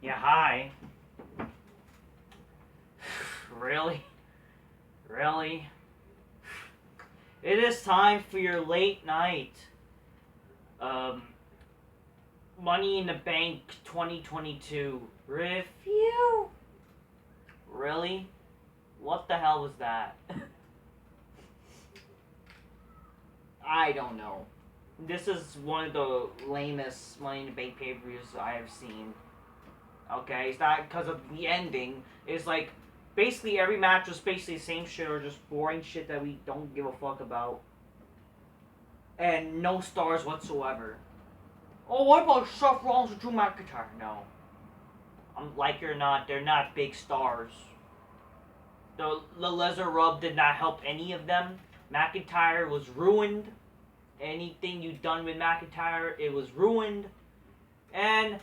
Yeah, hi. Really? Really? It is time for your late night. Um, Money in the Bank 2022 review. Really? What the hell was that? I don't know. This is one of the lamest Money in the Bank pay-per-views I have seen. Okay, it's not because of the ending. It's like basically every match was basically the same shit or just boring shit that we don't give a fuck about. And no stars whatsoever. Oh, what about Seth Rollins and Drew McIntyre? No. Like it or not, they're not big stars. The Lesnar rub did not help any of them. McIntyre was ruined. Anything you done with McIntyre, it was ruined. And,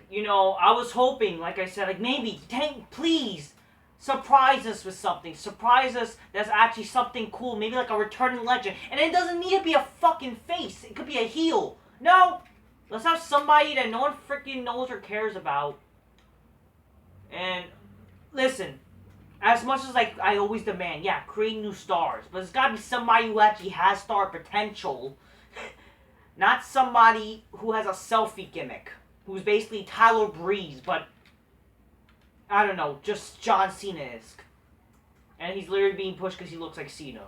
you know, I was hoping, like I said, like maybe, please, surprise us with something. Surprise us that's actually something cool. Maybe like a returning legend. And it doesn't need to be a fucking face. It could be a heel. No! Let's have somebody that no one freaking knows or cares about. And, listen, as much as like I always demand, yeah, create new stars. But it's gotta be somebody who actually has star potential. Not somebody who has a selfie gimmick. Who's basically Tyler Breeze, but I don't know, just John Cena-esque. And he's literally being pushed because he looks like Cena.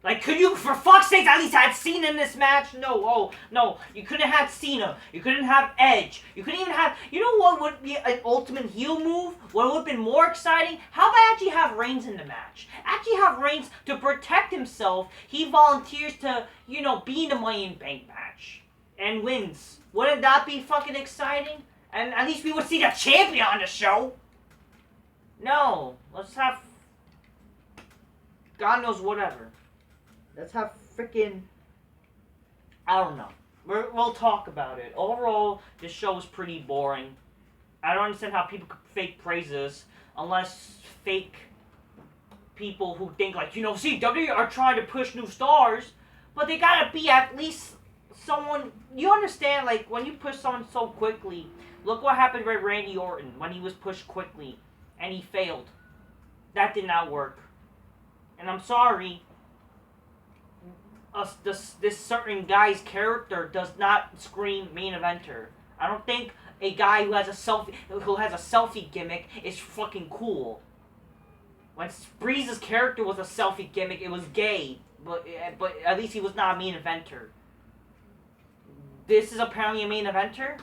Like, could you, for fuck's sake, at least had Cena in this match? No, oh, no. You couldn't have Cena. You couldn't have Edge. You couldn't even have, you know what would be an ultimate heel move? What would have been more exciting? How about actually have Reigns in the match? Actually have Reigns to protect himself. He volunteers to, you know, be in the Money in the Bank match. And wins. Wouldn't that be fucking exciting? And at least we would see the champion on the show. No. Let's have, God knows whatever. Let's have freaking, I don't know. We'll talk about it. Overall, this show is pretty boring. I don't understand how people could fake praises unless fake people who think like, you know, see, WWE are trying to push new stars, but they gotta be at least someone, you understand, like, when you push someone so quickly, look what happened with Randy Orton when he was pushed quickly, and he failed. That did not work. And I'm sorry, this certain guy's character does not scream main eventer. I don't think a guy who has a selfie gimmick is fucking cool. When Breeze's character was a selfie gimmick, it was gay, but at least he was not a main eventer. This is apparently a main eventer.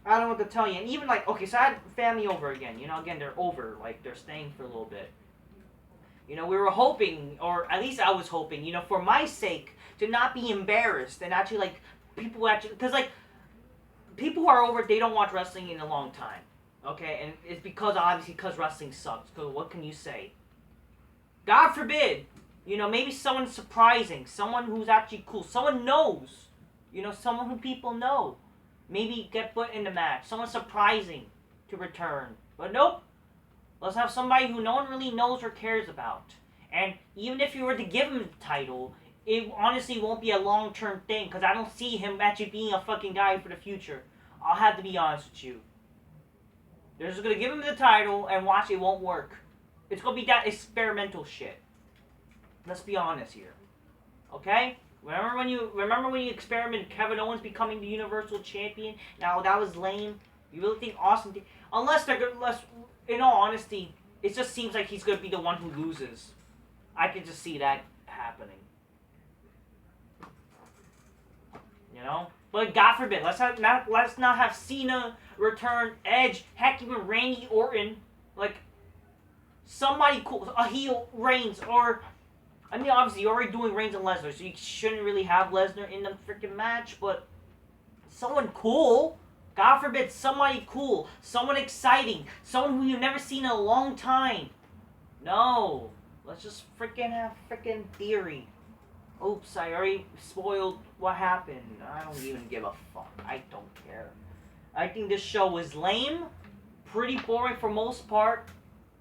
I don't know what to tell you. And even like, okay, so I had family over again. You know, again, they're over, like they're staying for a little bit. You know, we were hoping, or at least I was hoping, you know, for my sake, to not be embarrassed and actually, like, people actually, because, like, people who are over, they don't watch wrestling in a long time, okay? And it's obviously, because wrestling sucks, because what can you say? God forbid, you know, maybe someone surprising, someone who's actually cool, someone knows, you know, someone who people know, maybe get put in the match, someone surprising to return, but nope. Let's have somebody who no one really knows or cares about. And even if you were to give him the title, it honestly won't be a long-term thing, because I don't see him actually being a fucking guy for the future. I'll have to be honest with you. They're just going to give him the title, and watch, it won't work. It's going to be that experimental shit. Let's be honest here. Okay? Remember when you experimented Kevin Owens becoming the Universal Champion? Now, that was lame. You really think Austin... Unless, in all honesty, it just seems like he's going to be the one who loses. I can just see that happening. You know? But God forbid, let's not have Cena return, Edge, heck, even Randy Orton. Like, somebody cool, a heel, Reigns, or... I mean, obviously, you're already doing Reigns and Lesnar, so you shouldn't really have Lesnar in the freaking match, but... Someone cool... God forbid, somebody cool, someone exciting, someone who you've never seen in a long time. No. Let's just freaking have freaking Theory. Oops, I already spoiled what happened. I don't even give a fuck. I don't care. I think this show was lame, pretty boring for most part.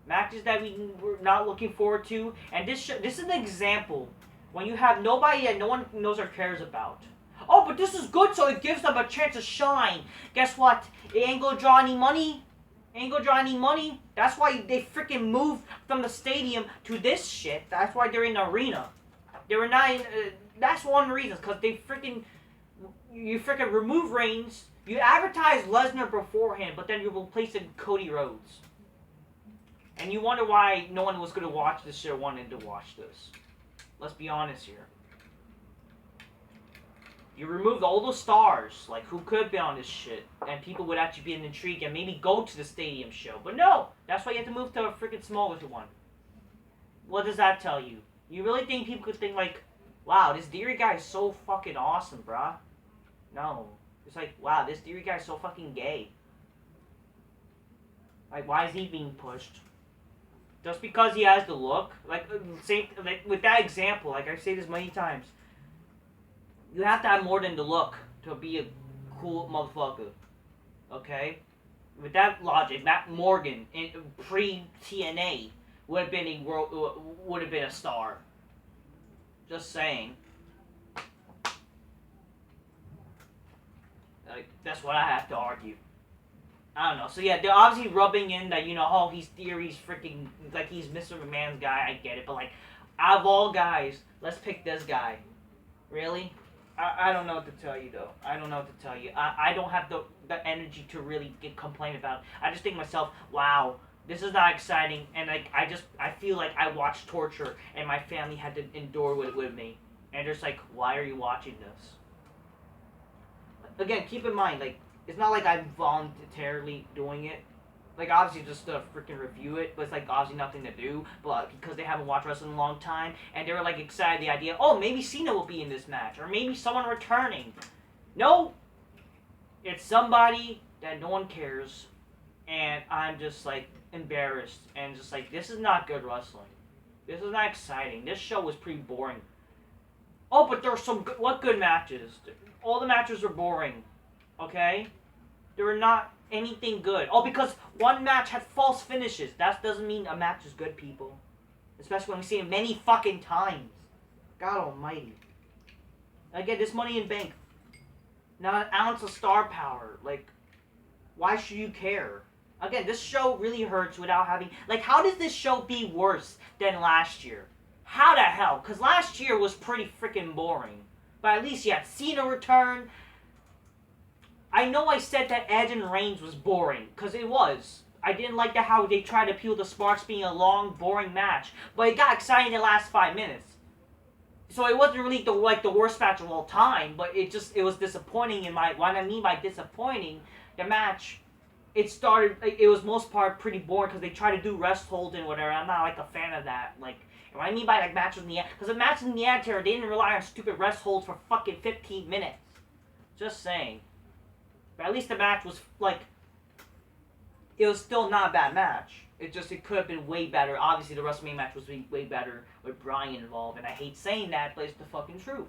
Matches that we were not looking forward to. And this is an example when you have nobody that no one knows or cares about. oh, but this is good, so it gives them a chance to shine. Guess what? It ain't gonna draw any money. Ain't gonna draw any money. That's why they freaking moved from the stadium to this shit. That's why they're in the arena. They were not in, that's one reason, because they freaking, you freaking remove Reigns, you advertise Lesnar beforehand, but then you replace it with Cody Rhodes. And you wonder why no one was going to watch this show, wanted to watch this. Let's be honest here. You removed all those stars, like who could be on this shit, and people would actually be intrigued and maybe go to the stadium show. But no! That's why you have to move to a freaking smaller one. What does that tell you? You really think people could think like, wow, this Theory guy is so fucking awesome, bruh? No. It's like, wow, this Theory guy is so fucking gay. Like, why is he being pushed? Just because he has the look? Like with that example, like I've said this many times, you have to have more than the look to be a cool motherfucker. Okay? With that logic, Matt Morgan in pre-TNA would have been a star. Just saying. Like, that's what I have to argue. I don't know. So yeah, they're obviously rubbing in that, you know, oh, he's Theory's freaking, like he's Mr. McMahon's guy. I get it, but like, out of all guys, let's pick this guy. Really? I don't know what to tell you though. I don't know what to tell you. I don't have the energy to really complain about it. I just think to myself, wow, this is not exciting, and like I feel like I watched torture, and my family had to endure it with me, and they're just like, why are you watching this? Again, keep in mind, like, it's not like I'm voluntarily doing it. Like, obviously just to freaking review it, but it's like obviously nothing to do, but because they haven't watched wrestling in a long time, and they were like excited the idea, oh, maybe Cena will be in this match, or maybe someone returning. No, it's somebody that no one cares, and I'm just like embarrassed, and just like, this is not good wrestling. This is not exciting. This show was pretty boring. Oh, but there were some good, what good matches? All the matches were boring. Okay? There were not anything good. Oh, because one match had false finishes. That doesn't mean a match is good, people. Especially when we see it many fucking times. God almighty. Again, this Money in Bank. Not an ounce of star power. Like, why should you care? Again, this show really hurts without having... Like, how does this show be worse than last year? How the hell? Because last year was pretty freaking boring. But at least you had Cena return. I know I said that Edge and Reigns was boring, because it was. I didn't like how they tried to appeal to Sparks being a long, boring match. But it got exciting in the last 5 minutes. So it wasn't really the worst match of all time, but it was disappointing in my... What I mean by disappointing, the match, it was most part pretty boring, because they tried to do rest holds and whatever. I'm not like a fan of that. Like, what I mean by like matches in the... Because the matches in the Attitude, they didn't rely on stupid rest holds for fucking 15 minutes. Just saying. But at least the match was, like, it was still not a bad match. It could have been way better. Obviously, the WrestleMania match was way better with Bryan involved, and I hate saying that, but it's the fucking truth.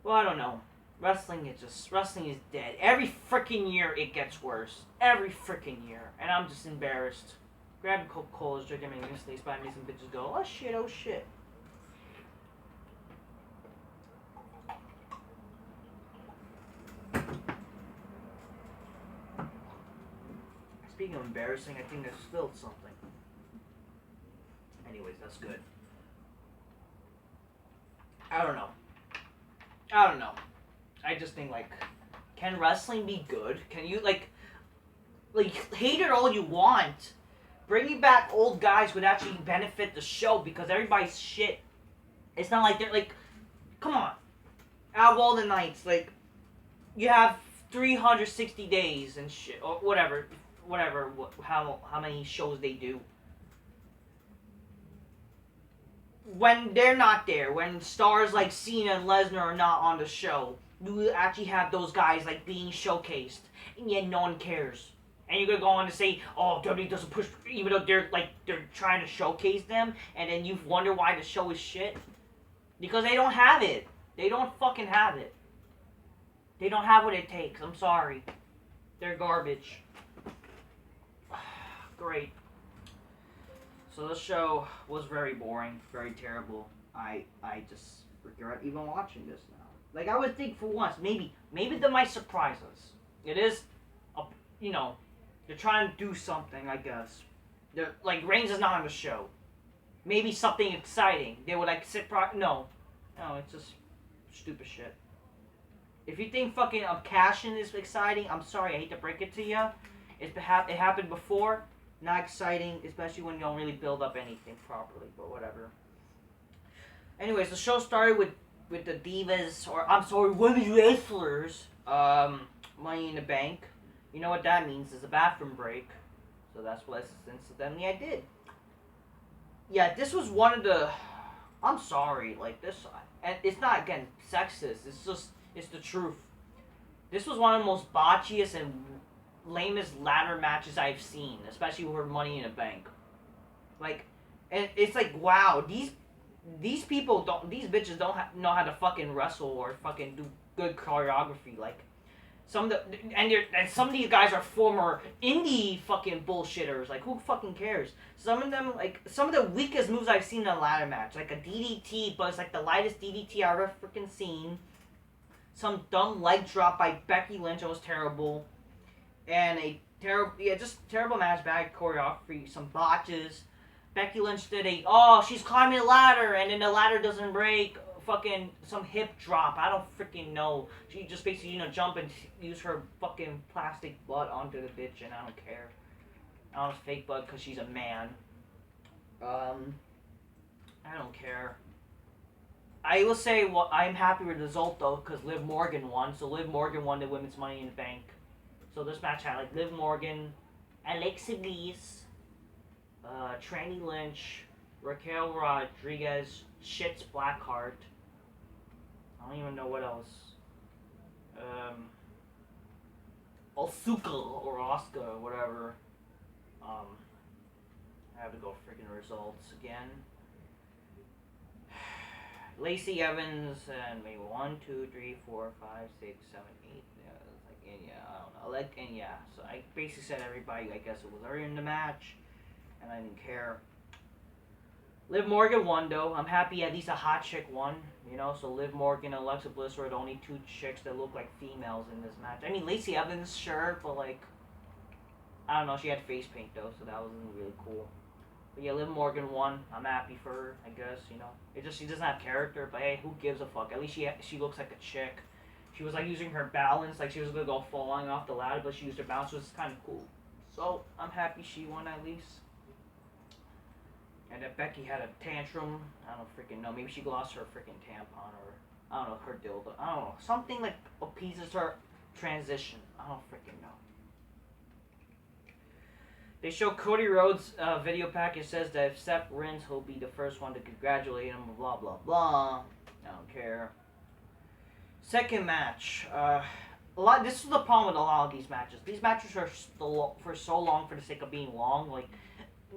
Well, I don't know. Wrestling is dead. Every freaking year, it gets worse. Every freaking year. And I'm just embarrassed. Grab a Coca-Cola, drink them, make mistakes, but I made some bitches go, oh shit, oh shit. Speaking of embarrassing, I think I spilled something. Anyways, that's good. I don't know. I just think, like, can wrestling be good? Can you, like, hate it all you want. Bringing back old guys would actually benefit the show because everybody's shit. It's not like they're, like, come on. Out of all the nights, like, you have 360 days and shit, or whatever, how many shows they do. When they're not there, when stars like Cena and Lesnar are not on the show, you actually have those guys, like, being showcased, and yet no one cares. And you're gonna go on to say, oh, WWE doesn't push, even though they're trying to showcase them, and then you wonder why the show is shit? Because they don't have it. They don't fucking have it. They don't have what it takes. I'm sorry. They're garbage. Great. So this show was very boring, very terrible. I just regret even watching this now. Like, I would think for once, maybe they might surprise us. It is, you know, they're trying to do something, I guess. They're, like, Reigns is not on the show. Maybe something exciting. They would, like, no, it's just stupid shit. If you think fucking cash-in is exciting, I'm sorry, I hate to break it to you. It happened before. Not exciting, especially when you don't really build up anything properly, but whatever. Anyways, the show started with the divas, or I'm sorry, women's wrestlers, Money in the Bank. You know what that means? It's a bathroom break. So that's what incidentally I did. Yeah, this was one of the, I'm sorry, like this, and it's not, again, sexist, it's the truth. This was one of the most botchiest and lamest ladder matches I've seen, especially for Money in the Bank. Like, and it's like, wow, these bitches don't know how to fucking wrestle or fucking do good choreography. Like, some of these guys are former indie fucking bullshitters. Like, who fucking cares? Some of them, like, some of the weakest moves I've seen in a ladder match, like a DDT, but it's like the lightest DDT I've ever freaking seen. Some dumb leg drop by Becky Lynch that was terrible. And just terrible match, bad choreography, some botches. Becky Lynch did she's climbing a ladder, and then the ladder doesn't break. Fucking some hip drop. I don't freaking know. She just basically, jump and use her fucking plastic butt onto the bitch, and I don't care. I don't fake butt because she's a man. I don't care. I will say, I'm happy with the result, though, because Liv Morgan won. So Liv Morgan won the Women's Money in the Bank. So this match had, like, Liv Morgan, Alexa Bliss, Tranny Lynch, Raquel Rodriguez, Shit's Blackheart. I don't even know what else. Asuka or Asuka or whatever. I have to go freaking results again. Lacey Evans and maybe 1, 2, 3, 4, 5, 6, 7, 8. I don't know. So I basically said everybody, I guess it was already in the match, and I didn't care. Liv Morgan won, though. I'm happy at least a hot chick won, so Liv Morgan and Alexa Bliss were the only two chicks that look like females in this match. I mean, Lacey Evans, sure, but, like, I don't know, she had face paint, though, so that wasn't really cool. But yeah, Liv Morgan won. I'm happy for her, I guess, she doesn't have character, but hey, who gives a fuck? At least she looks like a chick. She was, like, using her balance, like she was gonna go falling off the ladder, but she used her balance, which is kind of cool. So, I'm happy she won, at least. And that Becky had a tantrum. I don't freaking know. Maybe she lost her freaking tampon, or, I don't know, her dildo. I don't know. Something, like, appeases her transition. I don't freaking know. They show Cody Rhodes' video package. Says that if Seth wins, he'll be the first one to congratulate him, blah, blah, blah. I don't care. Second match. This is the problem with a lot of these matches. These matches are for so long for the sake of being long. Like,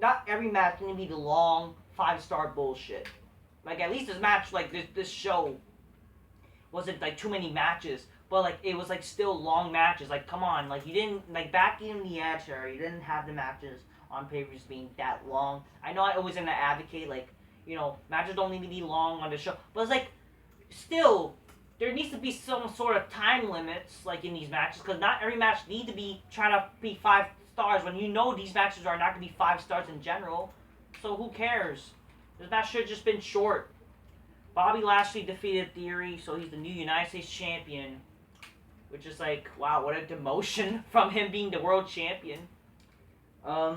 not every match can be the long 5-star bullshit. Like, at least this match, like, this show wasn't, like, too many matches. But, like, it was, like, still long matches. Like, come on. Like, you didn't, like, back in the Attitude Era, you didn't have the matches on pay-per-views being that long. I know I always gonna advocate, like, matches don't need to be long on the show. But it's, like, still, there needs to be some sort of time limits, like, in these matches. Because not every match needs to be trying to be 5 stars when these matches are not gonna be 5 stars in general. So who cares? This match should have just been short. Bobby Lashley defeated Theory, so he's the new United States champion. Which is like, wow, what a demotion from him being the world champion. I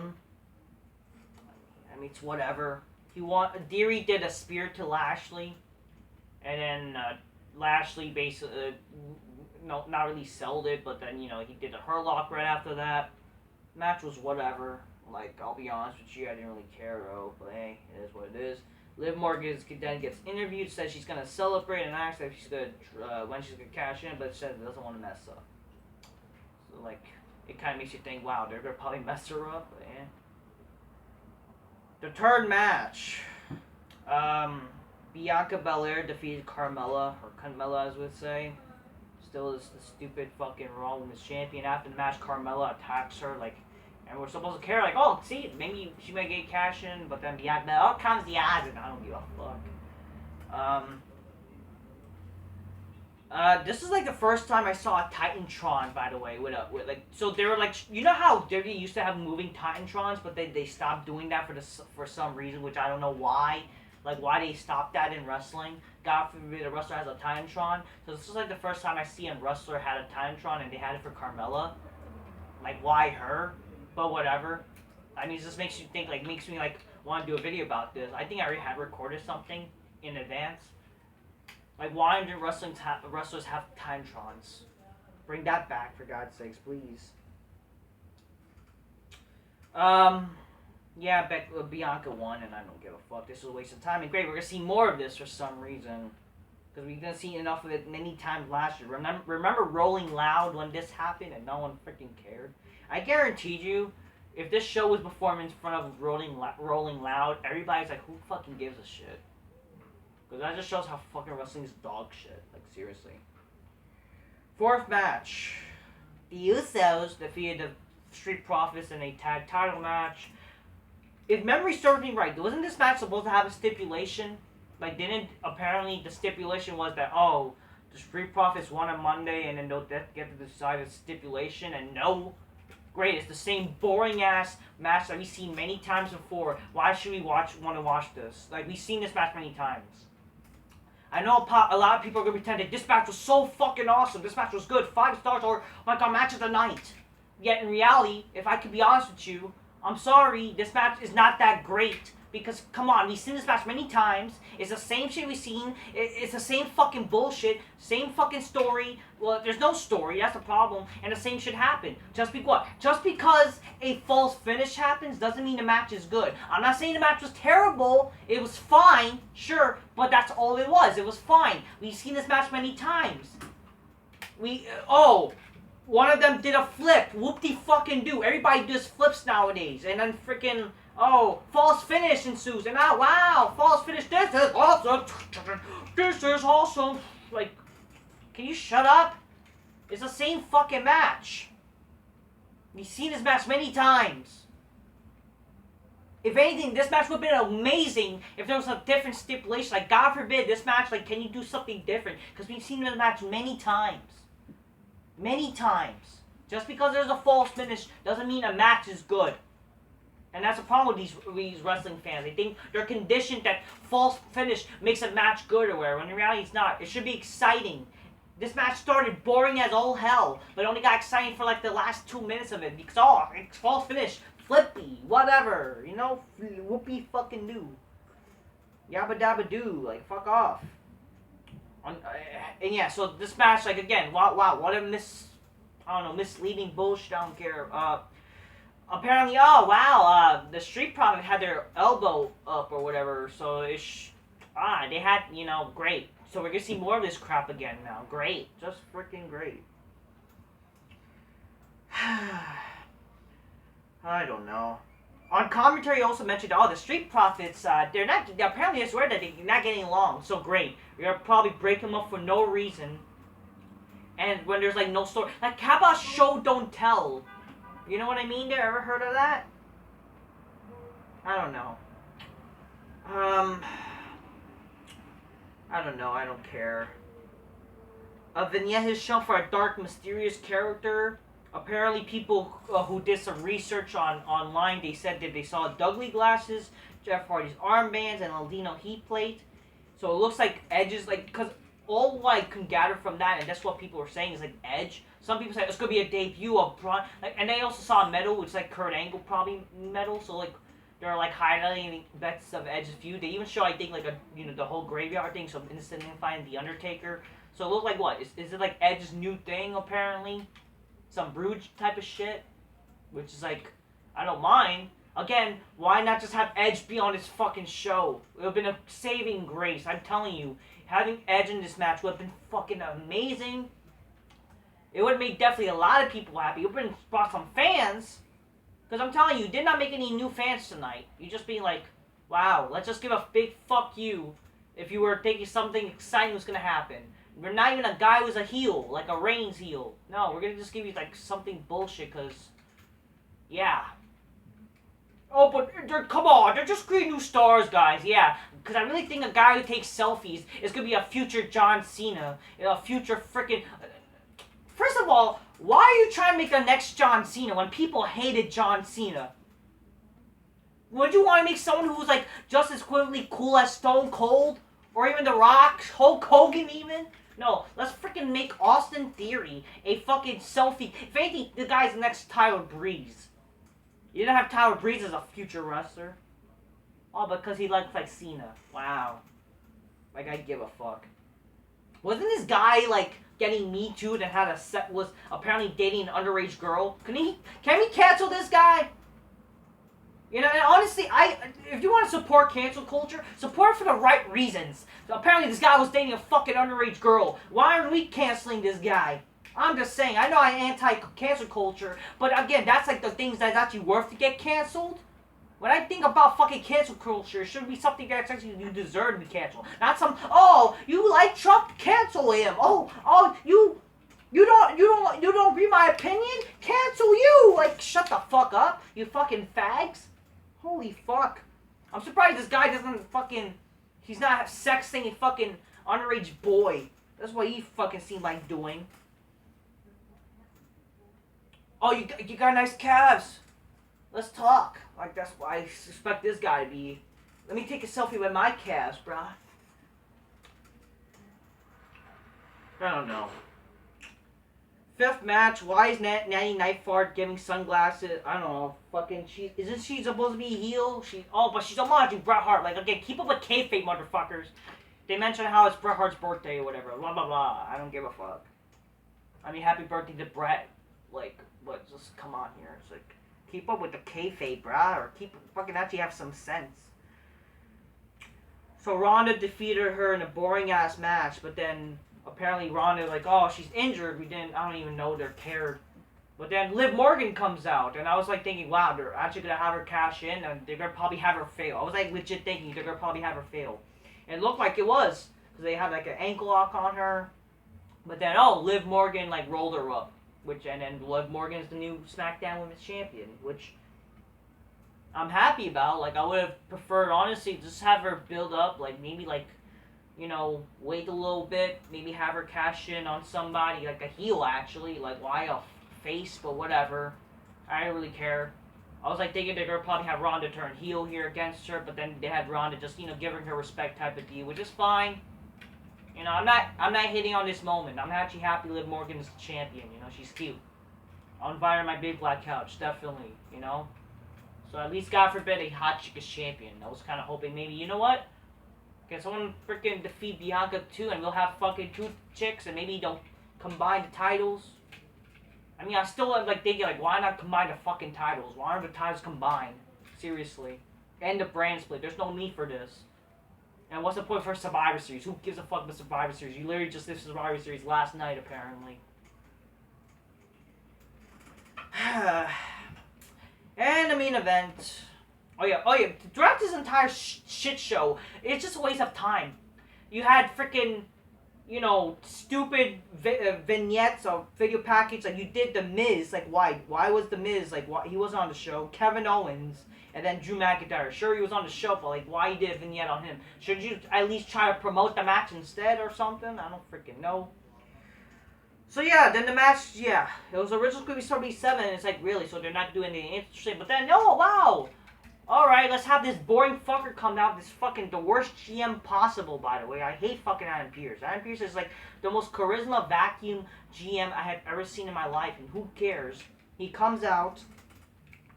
mean, it's whatever. Theory did a spear to Lashley, and then Lashley basically, not really sold it, but then, he did a hurlock right after that. Match was whatever. Like, I'll be honest with you, I didn't really care, though, but hey, it is what it is. Liv Morgan then gets interviewed, says she's going to celebrate and ask if she's going to, when she's going to cash in, but says it doesn't want to mess up. So, like, it kind of makes you think, wow, they're going to probably mess her up, but yeah. The third match, Bianca Belair defeated Carmella, or Carmella as we would say. Still is the stupid fucking Raw Women's Champion. After the match, Carmella attacks her, like, and we're supposed to care, like, oh, see, maybe she might get cash in, but then Bianca, comes the odds, and I don't give a fuck. This is like the first time I saw a Titantron, by the way, with like, so they were like, you know how WWE used to have moving Titantrons, but they stopped doing that for some reason, which I don't know why, like why they stopped that in wrestling. God forbid a wrestler has a Titantron. So this is like the first time I see a wrestler had a Titantron, and they had it for Carmella. Like, why her? But whatever. I mean, it just makes you think, like, makes me like want to do a video about this. I think I already had recorded something in advance. Like, why do wrestlers have Timetrons? Bring that back, for God's sakes, please. Yeah, Bianca won, and I don't give a fuck. This was a waste of time. And great, we're gonna see more of this for some reason. Because we didn't see enough of it many times last year. Remember Rolling Loud when this happened and no one freaking cared? I guarantee you, if this show was performed in front of Rolling Loud, everybody's like, who fucking gives a shit? Because that just shows how fucking wrestling is dog shit. Like, seriously. Fourth match. The Usos defeated the Street Profits in a tag title match. If memory serves me right, wasn't this match supposed to have a stipulation? Like, apparently the stipulation was that, oh, the Street Profits won on Monday and then they'll get to decide a stipulation, and no. Great, it's the same boring-ass match that we've seen many times before. Why should we want to watch this? Like, we've seen this match many times. I know a lot of people are going to pretend that this match was so fucking awesome. This match was good. 5 stars, or, oh my god, match of the night. Yet, in reality, if I could be honest with you, I'm sorry, this match is not that great. Because, come on, we've seen this match many times. It's the same shit we've seen. It's the same fucking bullshit. Same fucking story. Well, there's no story. That's the problem. And the same shit happened. Just because a false finish happens doesn't mean the match is good. I'm not saying the match was terrible. It was fine. Sure. But that's all it was. It was fine. We've seen this match many times. One of them did a flip. Whoop-de-fucking-do. Everybody does flips nowadays. And then freaking... Oh, false finish ensues, and wow, false finish, this is awesome, this is awesome. Like, can you shut up? It's the same fucking match. We've seen this match many times. If anything, this match would have been amazing if there was a different stipulation. Like, God forbid, this match, like, can you do something different? Because we've seen this match many times. Many times. Just because there's a false finish doesn't mean a match is good. And that's the problem with these wrestling fans. They think they're conditioned that false finish makes a match good or whatever, when in reality it's not. It should be exciting. This match started boring as all hell, but only got exciting for like the last 2 minutes of it. Because, oh, it's false finish, flippy, whatever, you know, whoopee fucking do. Yabba dabba do, like, fuck off. And yeah, so this match, like, again, wow, what a misleading bullshit, I don't care. Apparently, the Street Profits had their elbow up or whatever, so they had, great. So we're gonna see more of this crap again now. Great. Just freaking great. I don't know. On commentary, also mentioned, the Street Profits, apparently I swear that they're not getting along, so great. We're gonna probably break them up for no reason. And when there's, like, no story. Like, how about show, don't tell? You know what I mean there? Ever heard of that? I don't know. I don't know. I don't care. A vignette is shown for a dark, mysterious character. Apparently, people who did some research online, they said that they saw Dudley glasses, Jeff Hardy's armbands, and Aldino heat plate. So it looks like Edge's, like, because all I can gather from that, and that's what people are saying, is like Edge. Some people say it's gonna be a debut of Braun, like, and they also saw metal, which is like Kurt Angle probably metal. So like they're like highlighting bets of Edge's feud. They even show, I think, like the whole graveyard thing, so instantly find the Undertaker. So it looks like what is it, like Edge's new thing apparently, some Brood type of shit, which is like, I don't mind. Again, why not just have Edge be on this fucking show? It would have been a saving grace. I'm telling you, having Edge in this match would have been fucking amazing. It would have made definitely a lot of people happy. It would have brought some fans. Because I'm telling you, you did not make any new fans tonight. You just being like, wow, let's just give a big fuck you if you were thinking something exciting was going to happen. We're not even a guy who's a heel, like a Reigns heel. No, we're going to just give you like something bullshit because, yeah. Oh, but come on, they're just creating new stars, guys. Yeah, because I really think a guy who takes selfies is gonna be a future John Cena, a future freaking. First of all, why are you trying to make the next John Cena when people hated John Cena? Would you want to make someone who's like just as quickly cool as Stone Cold or even The Rock, Hulk Hogan even? No, let's freaking make Austin Theory a fucking selfie. If anything, the guy's next Tyler Breeze. You didn't have Tyler Breeze as a future wrestler. Oh, because he looks like Cena. Wow. Like, I give a fuck. Wasn't this guy, like, getting Me Too'd and had a set, was apparently dating an underage girl? Can we cancel this guy? You know, and honestly, if you want to support cancel culture, support it for the right reasons. So apparently this guy was dating a fucking underage girl. Why aren't we canceling this guy? I'm just saying, I know I'm anti-cancel culture, but again, that's like the things that's actually worth to get canceled. When I think about fucking cancel culture, it should be something that's actually you deserve to be canceled. Not some, oh, you like Trump, cancel him. You don't agree my opinion? Cancel you! Like, shut the fuck up, you fucking fags. Holy fuck. I'm surprised this guy doesn't fucking, he's not sexting a fucking underage boy. That's what he fucking seemed like doing. Oh, you got nice calves. Let's talk. Like, that's what I suspect this guy to be. Let me take a selfie with my calves, bruh. I don't know. Fifth match, why is Natty Nightfart giving sunglasses? I don't know. Fucking, isn't she supposed to be a heel? But she's homaging Bret Hart. Like, again, keep up with kayfabe, motherfuckers. They mentioned how it's Bret Hart's birthday or whatever. Blah, blah, blah. I don't give a fuck. I mean, happy birthday to Bret. Like, what? Just come on here. It's like, keep up with the kayfabe, bruh. Or fucking actually have some sense. So Ronda defeated her in a boring-ass match, but then apparently Ronda, like, oh, she's injured. I don't even know they're cared. But then Liv Morgan comes out, and I was like thinking, wow, they're actually going to have her cash in, and they're going to probably have her fail. I was like legit thinking they're going to probably have her fail. And it looked like it was, because they had like an ankle lock on her. But then, oh, Liv Morgan like rolled her up. And then Liv Morgan is the new SmackDown Women's Champion, which I'm happy about. Like, I would have preferred, honestly, just have her build up, like, maybe, like, you know, wait a little bit, maybe have her cash in on somebody, like a heel, actually. Like, why a face, but whatever. I don't really care. I was, like, thinking they're going to probably have Ronda turn heel here against her, but then they had Ronda just, you know, giving her respect type of deal, which is fine. You know, I'm not hating on this moment. I'm actually happy Liv Morgan is the champion, you know, she's cute. I'll invite her on my big black couch, definitely, you know. So at least, God forbid, a hot chick is champion. I was kind of hoping maybe, you know what? Can someone freaking defeat Bianca too, and we'll have fucking two chicks, and maybe don't combine the titles? I mean, I still like thinking, like, why not combine the fucking titles? Why aren't the titles combined? Seriously. End the brand split. There's no need for this. And what's the point for Survivor Series? Who gives a fuck about Survivor Series? You literally just did Survivor Series last night, apparently. And the main event. Oh yeah. Throughout this entire shit show, it's just a waste of time. You had freaking, you know, stupid vignettes or video package. Like, you did The Miz. Like, why? Why was The Miz, like, why he wasn't on the show? Kevin Owens. And then Drew McIntyre. Sure, he was on the show, but, like, why you did a vignette on him? Should you at least try to promote the match instead or something? I don't freaking know. So, yeah, then the match, yeah. It was originally going to be 7, and it's like, really? So they're not doing anything interesting. But then, no, wow. Alright, let's have this boring fucker come out. This fucking, the worst GM possible, by the way. I hate fucking Adam Pearce. Adam Pearce is, like, the most charisma vacuum GM I have ever seen in my life. And who cares? He comes out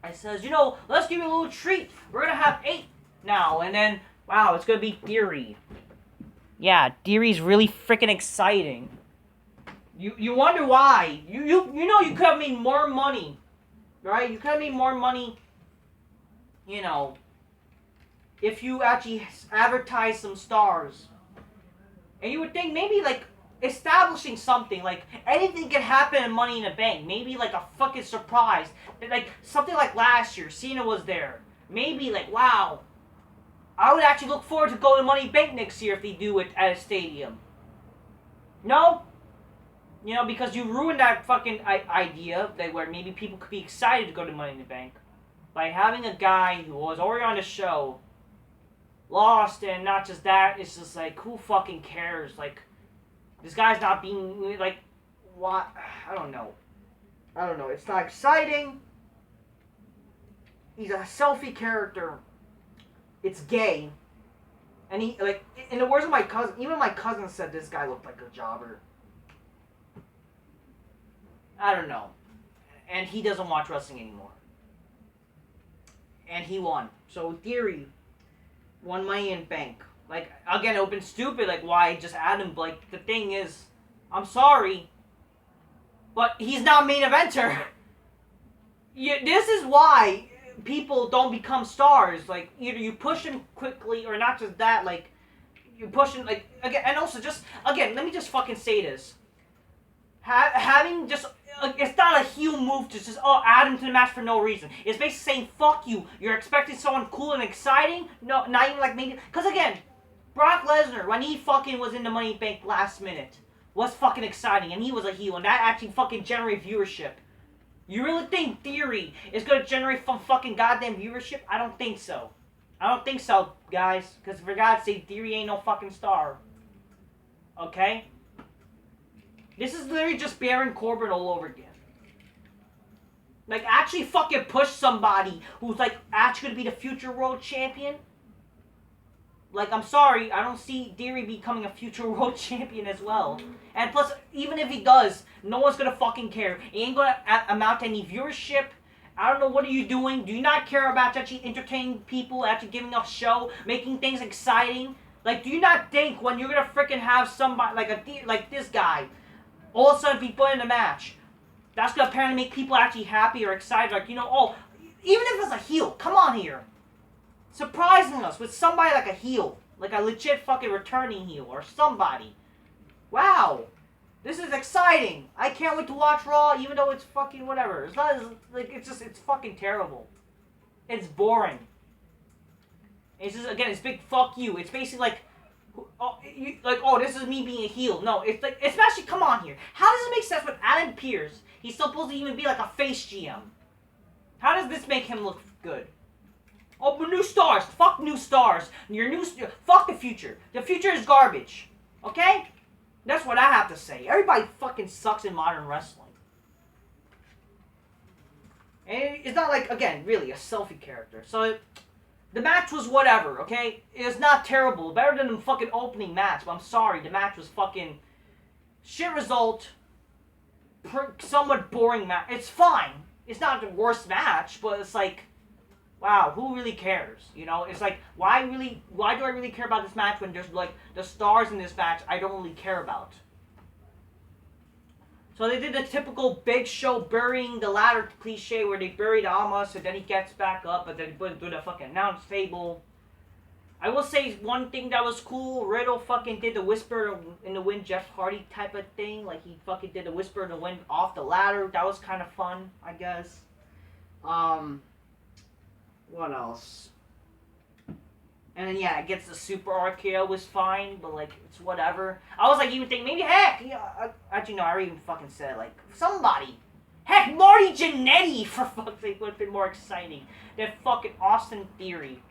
and says, you know, let's give you a little treat. We're going to have 8 now. And then, wow, it's going to be Theory. Yeah, Theory's really freaking exciting. You wonder why. You know you could have made more money. Right? You could have made more money, you know, if you actually advertise some stars. And you would think maybe, like, establishing something, like, anything can happen in Money in the Bank. Maybe, like, a fucking surprise. Like, something like last year, Cena was there. Maybe, like, wow, I would actually look forward to going to Money in the Bank next year if they do it at a stadium. No? You know, because you ruined that fucking idea that where maybe people could be excited to go to Money in the Bank. by having a guy who was already on the show lost, and not just that, it's just like, who fucking cares? Like, this guy's not being, like, what? I don't know. It's not exciting. He's a selfie character. It's gay. And he, like, in the words of my cousin, even my cousin said this guy looked like a jobber. I don't know. And he doesn't watch wrestling anymore. And he won. So, Theory won Money in Bank. Like, again, it would have been stupid, like, why just add him? Like, the thing is, I'm sorry, but he's not main eventer. This is why people don't become stars. Like, either you push him quickly, or not just that, like, you push him, like, again, and also just, again, let me just fucking say this. Having just, it's not a heel move to just, add him to the match for no reason. It's basically saying, fuck you. You're expecting someone cool and exciting? No, not even like maybe, because again, Brock Lesnar, when he fucking was in the Money in Bank last minute, was fucking exciting, and he was a heel, and that actually fucking generated viewership. You really think Theory is gonna generate some fucking goddamn viewership? I don't think so. I don't think so, guys, because for God's sake, Theory ain't no fucking star. Okay? This is literally just Baron Corbin all over again. Like, actually fucking push somebody who's, like, actually gonna be the future world champion. Like, I'm sorry, I don't see Theory becoming a future world champion as well. And plus, even if he does, no one's gonna fucking care. It ain't gonna amount to any viewership. I don't know, what are you doing? Do you not care about actually entertaining people, actually giving a show, making things exciting? Like, do you not think when you're gonna freaking have somebody, like this guy, all of a sudden be put in a match, that's gonna apparently make people actually happy or excited, like, even if it's a heel, come on here. Surprising us with somebody like a heel, like a legit fucking returning heel or somebody. Wow, this is exciting. I can't wait to watch Raw, even though it's fucking whatever. It's not like it's fucking terrible. It's boring. It's just, again, it's big fuck you. It's basically like, this is me being a heel. No, it's like, especially, come on here. How does it make sense with Adam Pearce? He's supposed to even be like a face GM. How does this make him look good? Oh, but new stars. Fuck new stars. Fuck the future. The future is garbage. Okay? That's what I have to say. Everybody fucking sucks in modern wrestling. And it's not like, again, really a selfie character. So, the match was whatever, okay? It was not terrible. Better than the fucking opening match. But I'm sorry, the match was fucking shit result. Somewhat boring match. It's fine. It's not the worst match, but it's like, wow, who really cares? It's like, why do I really care about this match when there's, like, the stars in this match I don't really care about? So they did the typical Big Show burying the ladder cliche where they buried Almas and then he gets back up and then he put him through the fucking announce table. I will say one thing that was cool, Riddle fucking did the whisper in the wind Jeff Hardy type of thing. Like, he fucking did the whisper in the wind off the ladder. That was kind of fun, I guess. What else? And then, yeah, it gets the super RKO was fine, but, like, it's whatever. I was, like, even thinking, maybe, heck, actually, no, I already even fucking said, like, somebody. Heck, Marty Jannetty, for fuck's sake, would have been more exciting than fucking Austin Theory.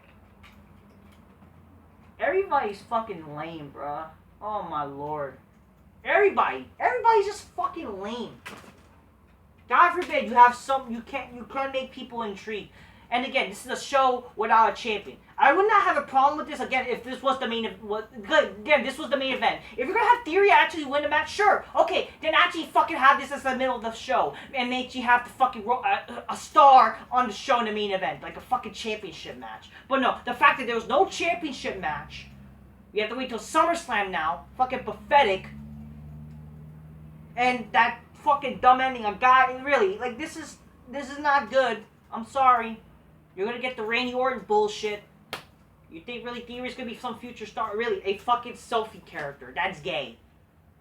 Everybody's fucking lame, bruh. Oh, my lord. Everybody's just fucking lame. God forbid you have you can't make people intrigued. And again, this is a show without a champion. I would not have a problem with this, again, if this was the main this was the main event. If you're gonna have Theory actually win the match, sure. Okay, then actually fucking have this as the middle of the show. And make you have the fucking a star on the show in the main event. Like a fucking championship match. But no, the fact that there was no championship match. We have to wait till SummerSlam now. Fucking pathetic. And that fucking dumb ending. A guy, really, like, this is not good. I'm sorry. You're gonna get the Randy Orton bullshit. You think really Theory's gonna be some future star? Really, a fucking selfie character. That's gay.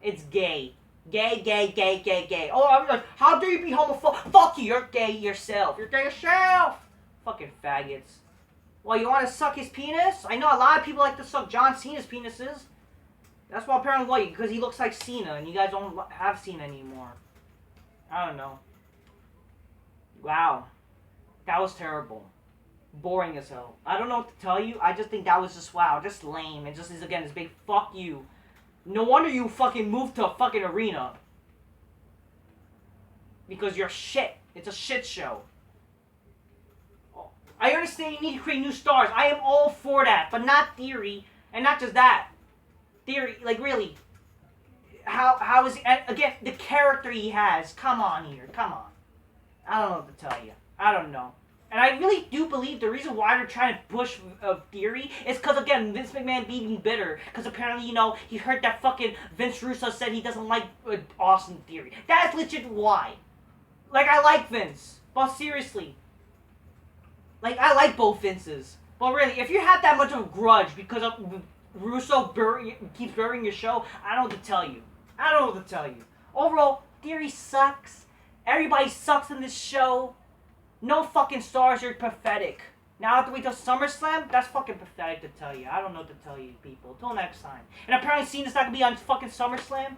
It's gay. Gay, gay, gay, gay, gay. Oh, I'm like, how dare you be homophobic? Fuck you, you're gay yourself. You're gay yourself. Fucking faggots. Well, you wanna suck his penis? I know a lot of people like to suck John Cena's penises. That's why apparently why, because he looks like Cena, and you guys don't have Cena anymore. I don't know. Wow. That was terrible. Boring as hell. I don't know what to tell you. I just think that was just wow, just lame. It just is again this big fuck you. No wonder you fucking moved to a fucking arena. Because you're shit. It's a shit show. I understand you need to create new stars. I am all for that, but not Theory, and not just that. Theory, like really. How is and again the character he has? Come on here, come on. I don't know what to tell you. I don't know. And I really do believe the reason why they're trying to push Theory is because, again, Vince McMahon being bitter. Because apparently, you know, he heard that fucking Vince Russo said he doesn't like Austin Theory. That's legit why. Like, I like Vince. But seriously. Like, I like both Vinces. But really, if you have that much of a grudge because of Russo keeps burying your show, I don't know what to tell you. I don't know what to tell you. Overall, Theory sucks. Everybody sucks in this show. No fucking stars, you're pathetic. Now I have to wait till SummerSlam? That's fucking pathetic to tell you. I don't know what to tell you, people. Till next time. And apparently Cena's not gonna be on fucking SummerSlam.